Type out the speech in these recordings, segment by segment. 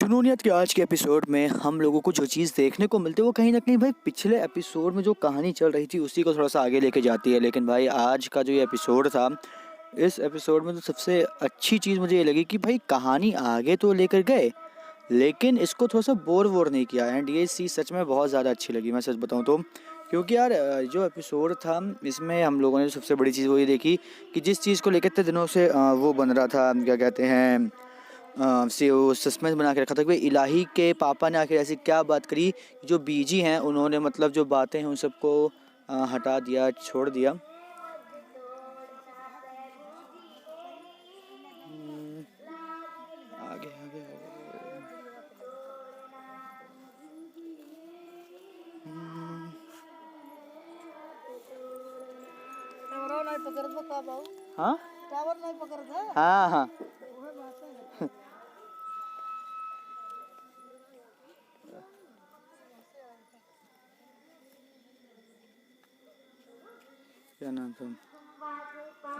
जुनूनियत के आज के एपिसोड में हम लोगों को जो चीज़ देखने को मिलती है वो कहीं ना कहीं भाई पिछले एपिसोड में जो कहानी चल रही थी उसी को थोड़ा सा आगे लेके जाती है। लेकिन भाई आज का जो ये एपिसोड था, इस एपिसोड में तो सबसे अच्छी चीज़ मुझे ये लगी कि भाई कहानी आगे तो लेकर गए लेकिन इसको थोड़ा सा बोर वोर नहीं किया। एंड ये चीज़ सच में बहुत ज़्यादा अच्छी लगी, मैं सच बताऊँ तो। क्योंकि यार जो एपिसोड था इसमें हम लोगों ने सबसे बड़ी चीज़ वो ये देखी कि जिस चीज़ को लेकर इतने दिनों से वो बन रहा था, क्या कहते हैं, से वो सस्पेंस बना के रखा था कि भाई इलाही के पापा ने आखिर ऐसी क्या बात करी। जो बीजी हैं उन्होंने मतलब जो बातें हैं उन सबको हटा दिया, छोड़ दिया। आगे आगे आगे। हाँ हाँ हाँ। क्या नाम था,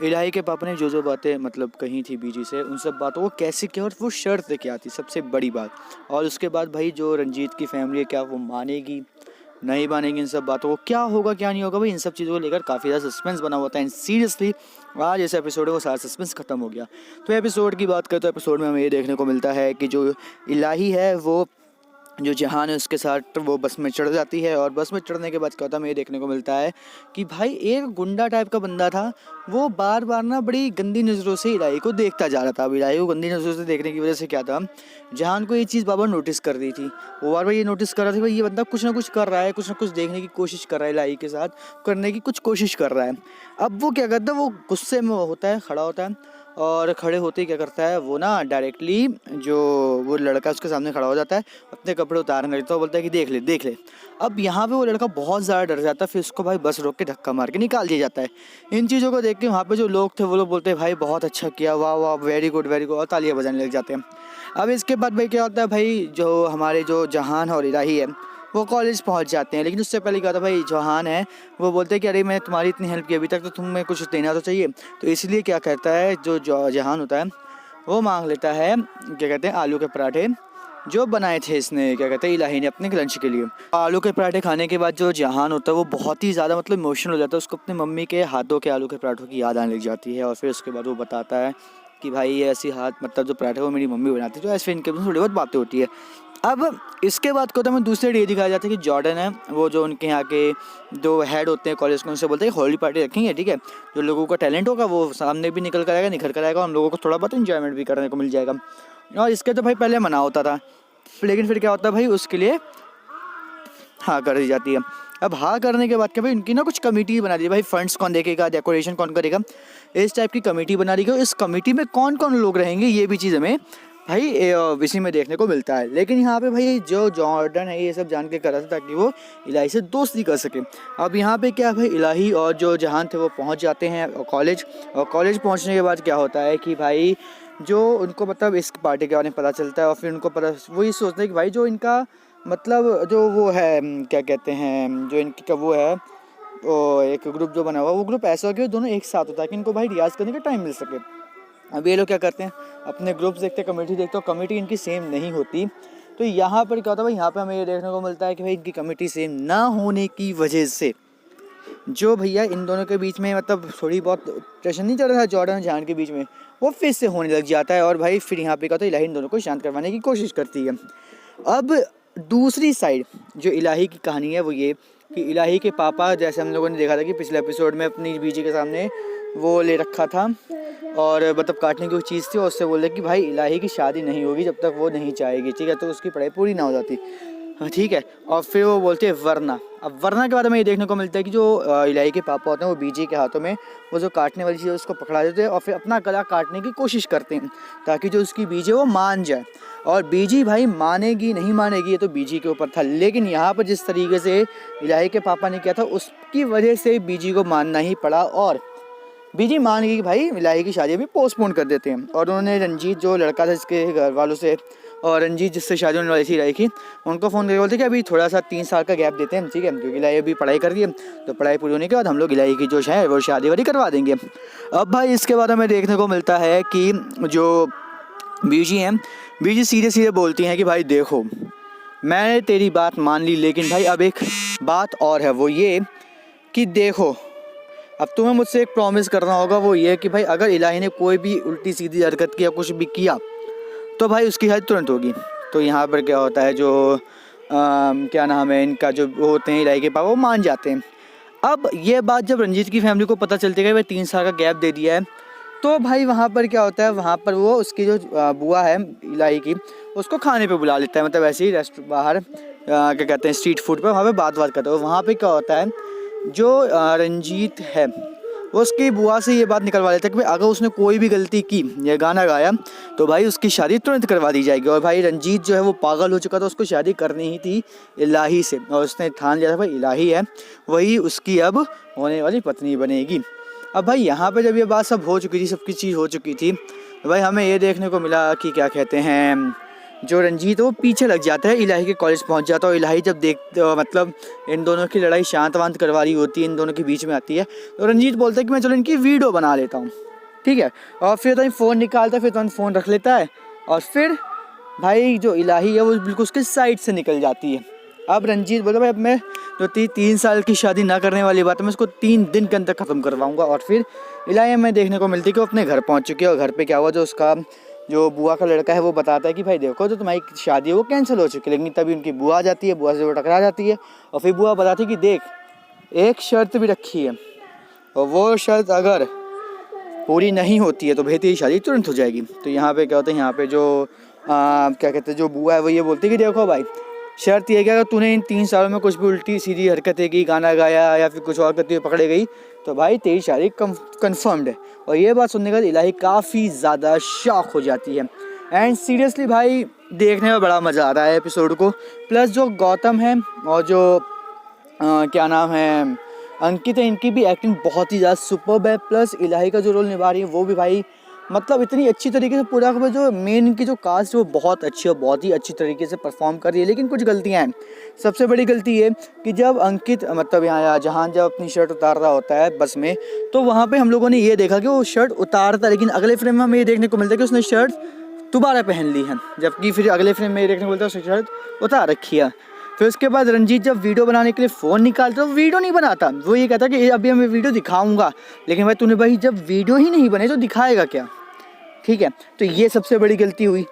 इलाही के पापा ने जो बातें मतलब कही थी बीजी से, उन सब बातों को कैसे किया और वो शर्त क्या थी, सबसे बड़ी बात। और उसके बाद भाई जो रंजीत की फैमिली है, क्या वो मानेगी नहीं मानेगी इन सब बातों को, क्या होगा क्या नहीं होगा भाई, इन सब चीज़ों को लेकर काफ़ी ज़्यादा सस्पेंस बना हुआ था। एंड सीरियसली आज जैसे एपिसोड है वो सारा सस्पेंस खत्म हो गया। तो एपिसोड की बात करें तो एपिसोड में हमें ये देखने को मिलता है कि जो इलाही है वो जो जहान है उसके साथ वो बस में चढ़ जाती है। और बस में चढ़ने के बाद क्या होता है, हमें ये देखने को मिलता है कि भाई एक गुंडा टाइप का बंदा था, वो बार बार ना बड़ी गंदी नज़रों से इलाही को देखता जा रहा था। अब इलाही को गंदी नज़रों से देखने की वजह से क्या था, जहान को ये चीज़ बार बार नोटिस कर रही थी। वो बार बार ये नोटिस कर रहा था भाई ये बंदा कुछ ना कुछ कर रहा है, कुछ ना कुछ देखने की कोशिश कर रहा है, इलाही के साथ करने की कुछ कोशिश कर रहा है। अब वो क्या करता है, वो गुस्से में होता है, खड़ा होता है और खड़े होते ही क्या करता है वो ना डायरेक्टली जो वो लड़का उसके सामने खड़ा हो जाता है, अपने कपड़े उतारने लगता है, बोलता है कि देख ले देख ले। अब यहाँ पे वो लड़का बहुत ज़्यादा डर जाता है, फिर उसको भाई बस रोक के धक्का मार के निकाल दिया जाता है। इन चीज़ों को देख के वहाँ पे जो लोग थे वो लोग बोलते हैं भाई बहुत अच्छा किया, वाह वाह, वेरी गुड वेरी गुड, और तालियां बजाने लग जाते हैं। अब इसके बाद भाई क्या होता है, भाई जो हमारे जो जहान और इलाही है वो कॉलेज पहुंच जाते हैं। लेकिन उससे पहले क्या होता है, भाई जहान है वो बोलते हैं कि अरे मैं तुम्हारी इतनी हेल्प की अभी तक, तो तुम्हें कुछ देना तो चाहिए। तो इसलिए क्या कहता है, जो जहान होता है वो मांग लेता है, क्या कहते हैं, आलू के पराठे जो बनाए थे इसने, क्या कहते हैं, इलाही ने अपने लंच के लिए। आलू के पराठे खाने के बाद जो जहान होता है वो बहुत ही ज़्यादा मतलब इमोशनल हो जाता है, उसको अपनी मम्मी के हाथों के आलू के पराठों की याद आने लग जाती है। और फिर उसके बाद वो बताता है कि भाई ये ऐसी हाथ मतलब जो पराठे वो मेरी मम्मी बनाती थी, तो ऐसे इनके थोड़ी बहुत बातें होती है। अब इसके बाद को तो हमें दूसरे डे दिखाया जाता है कि जॉर्डन है वो जो उनके यहाँ के जो हेड होते हैं कॉलेज के, उनसे बोलते हैं होली पार्टी रखेंगे, ठीक है, जो लोगों का टैलेंट होगा वो सामने भी निकल कर आएगा, निखर कर आएगा, हम लोगों को थोड़ा बहुत इन्जॉयमेंट भी करने को मिल जाएगा। और इसके तो भाई पहले मना होता था, लेकिन फिर क्या होता है भाई उसके लिए हाँ कर दी जाती है। अब हाँ करने के बाद क्या भाई उनकी ना कुछ कमेटी बना दी, भाई फंड्स कौन देखेगा, डेकोरेशन कौन करेगा, इस टाइप की कमेटी बना दी गई। इस कमेटी में कौन कौन लोग रहेंगे ये भी चीज़ हमें भाई इसी में देखने को मिलता है। लेकिन यहाँ पे भाई जो जॉर्डन है ये सब जान के कर रहा था ताकि वो इलाही से दोस्ती कर सके। अब यहाँ पे क्या भाई इलाही और जो जहान थे वो पहुँच जाते हैं कॉलेज, और कॉलेज पहुँचने के बाद क्या होता है कि भाई जो उनको मतलब इस पार्टी के बारे में पता चलता है। और फिर उनको पता, वो ये सोचते हैं कि भाई जो इनका मतलब जो वो है, क्या कहते हैं, जो इनकी का वो है, वो एक ग्रुप जो बना हुआ वो ग्रुप ऐसा हो कि दोनों एक साथ होता है कि इनको भाई रियाज करने का टाइम मिल सके। अब ये लोग क्या करते हैं, अपने ग्रुप्स देखते हैं, कमेटी देखते हो, कमेटी इनकी सेम नहीं होती। तो यहाँ पर क्या होता है भाई, यहाँ पे हमें ये देखने को मिलता है कि भाई इनकी कमेटी सेम ना होने की वजह से जो भैया इन दोनों के बीच में मतलब थोड़ी बहुत टेंशन नहीं चल रहा था जॉर्डन और जहान के बीच में, वो फिर से होने लग जाता है। और भाई फिर यहाँ पे क्या होता है, इलाही इन दोनों को शांत करवाने की कोशिश करती है। अब दूसरी साइड जो इलाही की कहानी है वो ये कि इलाही के पापा, जैसे हम लोगों ने देखा था कि पिछले एपिसोड में अपनी बीजी के सामने वो ले रखा था और मतलब काटने की वो चीज़ थी, और उससे बोले कि भाई इलाही की शादी नहीं होगी जब तक वो नहीं चाहेगी, ठीक है, तो उसकी पढ़ाई पूरी ना हो जाती, हाँ ठीक है। और फिर वो बोलते हैं वरना। अब वरना के बाद हमें ये देखने को मिलता है कि जो इलाही के पापा होते हैं वो बीजी के हाथों में वो जो काटने वाली चीज़ है उसको पकड़ा देते हैं और फिर अपना गला काटने की कोशिश करते हैं ताकि जो उसकी बीजी है वो मान जाए। और बीजी भाई मानेगी नहीं मानेगी ये तो बीजी के ऊपर था, लेकिन यहाँ पर जिस तरीके से इलाही के पापा ने किया था उसकी वजह से बीजी को मानना ही पड़ा। और बीजी मान गई कि भाई इलाही की शादी भी पोस्टपोन कर देते हैं। और उन्होंने रंजीत जो लड़का था इसके घर वालों से, और रंजीत जिससे शादी होने वाली थी इलाही की, उनको फ़ोन करके बोलते कि अभी थोड़ा सा 3 साल का गैप देते हैं, ठीक है, क्योंकि इलाही अभी पढ़ाई कर रही है, तो पढ़ाई पूरी होने के बाद हम लोग इलाही की जो है वो शादी वादी करवा देंगे। अब भाई इसके बाद हमें देखने को मिलता है कि जो बीजी हैं, बीजी सीधे सीधे बोलती हैं कि भाई देखो मैंने तेरी बात मान ली, लेकिन भाई अब एक बात और है, वो ये कि देखो अब तुम्हें मुझसे एक प्रॉमिस करना होगा, वो ये कि भाई अगर इलाही ने कोई भी उल्टी सीधी हरकत किया, कुछ भी किया, तो भाई उसकी शादी तुरंत होगी। तो यहाँ पर क्या होता है, जो क्या नाम है इनका, जो होते हैं इलाही के पापा, वो मान जाते हैं। अब ये बात जब रंजीत की फैमिली को पता चलती है कि भाई 3 साल का गैप दे दिया है, तो भाई वहाँ पर क्या होता है, वहाँ पर वो उसकी जो बुआ है इलाही की, उसको खाने पे बुला लेता है, मतलब ऐसे ही बाहर क्या कहते हैं स्ट्रीट फूड पे, वहाँ पे बात करते हैं। वहाँ पे क्या होता है, जो रंजीत है वो उसकी बुआ से ये बात निकलवा लेता है कि भाई अगर उसने कोई भी गलती की या गाना गाया तो भाई उसकी शादी तुरंत करवा दी जाएगी। और भाई रंजीत जो है वो पागल हो चुका था, उसको शादी करनी ही थी इलाही से, और उसने ठान लिया था भाई इलाही है वही उसकी अब होने वाली पत्नी बनेगी। अब भाई यहाँ पे जब ये बात सब हो चुकी थी, सबकी चीज़ हो चुकी थी, तो भाई हमें ये देखने को मिला कि क्या कहते हैं, जो रंजीत है वो पीछे लग जाता है, इलाही के कॉलेज पहुंच जाता है। और इलाही जब देखते मतलब इन दोनों की लड़ाई शांत वांत करवा रही होती है, इन दोनों के बीच में आती है, तो रंजीत बोलता है कि मैं चलो इनकी वीडियो बना लेता हूँ, ठीक है। और फिर तो फ़ोन निकालता है, फिर तो फ़ोन रख लेता है, और फिर भाई जो इलाही है वो बिल्कुल उसके साइड से निकल जाती है। अब रंजीत बोलता भाई अब मैं जो 3 साल की शादी ना करने वाली बात है, मैं उसको 3 दिन के अंदर ख़त्म करवाऊँगा। और फिर इलाही में देखने को मिलती है कि वो अपने घर पहुँच चुकी है, और घर पर क्या हुआ, जो उसका जो बुआ का लड़का है वो बताता है कि भाई देखो जो तुम्हारी शादी है वो कैंसिल हो चुकी है। लेकिन तभी उनकी बुआ आ जाती है, बुआ से वो टकरा जाती है, और फिर बुआ बताती है कि देख एक शर्त भी रखी है, और वो शर्त अगर पूरी नहीं होती है तो भाई तेरी शादी तुरंत हो जाएगी। तो यहाँ पे क्या होता है, यहाँ पे जो क्या कहते हैं जो बुआ है वो ये बोलती है कि देखो भाई शर्त ये है कि अगर तूने इन 3 सालों में कुछ भी उल्टी सीधी हरकतें की, गाना गाया या फिर कुछ और करते हुए पकड़े गई, तो भाई तेरी शादी कन्फर्म्ड है। और ये बात सुनने के बाद इलाही काफ़ी ज़्यादा शॉक हो जाती है। एंड सीरियसली भाई देखने में बड़ा मज़ा आ रहा है एपिसोड को। प्लस जो गौतम है और जो क्या नाम है अंकित है, इनकी भी एक्टिंग बहुत ही ज़्यादा सुपर्ब है। प्लस इलाही का जो रोल निभा रही है वो भी भाई मतलब इतनी अच्छी तरीके से पूरा जो मेन इनकी जो कास्ट है वो बहुत अच्छी और बहुत ही अच्छी तरीके से परफॉर्म कर रही है। लेकिन कुछ गलतियाँ हैं। सबसे बड़ी गलती ये कि जब अंकित मतलब यहाँ जहाँ जब अपनी शर्ट उतार रहा होता है बस में, तो वहाँ पे हम लोगों ने ये देखा कि वो शर्ट उतारता, लेकिन अगले फ्रेम में हमें ये देखने को मिलता है कि उसने शर्ट दोबारा पहन ली है, जबकि फिर अगले फ्रेम में ये देखने को मिलता है उसने शर्ट उतार रखी है। फिर उसके बाद रंजीत जब वीडियो बनाने के लिए फ़ोन निकालता तो वीडियो नहीं बनाता, वो ये कहता कि अभी मैं वीडियो दिखाऊंगा, लेकिन भाई तूने भाई जब वीडियो ही नहीं बने तो दिखाएगा क्या, ठीक है। तो ये सबसे बड़ी गलती हुई।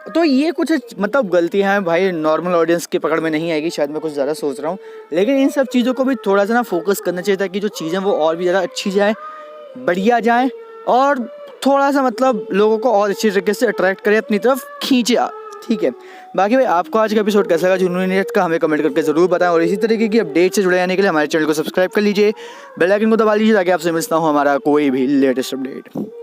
तो ये कुछ मतलब गलतियाँ हैं भाई, नॉर्मल ऑडियंस की पकड़ में नहीं आएगी, शायद मैं कुछ ज़्यादा सोच रहा हूँ, लेकिन इन सब चीज़ों को भी थोड़ा सा ना फोकस करना चाहिए ताकि जो चीज़ें वो और भी ज़्यादा अच्छी जाए, बढ़िया जाए, और थोड़ा सा मतलब लोगों को और अच्छी तरीके से अट्रैक्ट करे, अपनी तरफ खींचे, ठीक है। बाकी भाई आपको आज का एपिसोड कैसा लगा जुनूनी नेट का हमें कमेंट करके ज़रूर बताएं, और इसी तरीके की अपडेट से जुड़े रहने के लिए हमारे चैनल को सब्सक्राइब कर लीजिए, बेल आइकन को दबा लीजिए ताकि आपसे मिलता हूँ हमारा कोई भी लेटेस्ट अपडेट।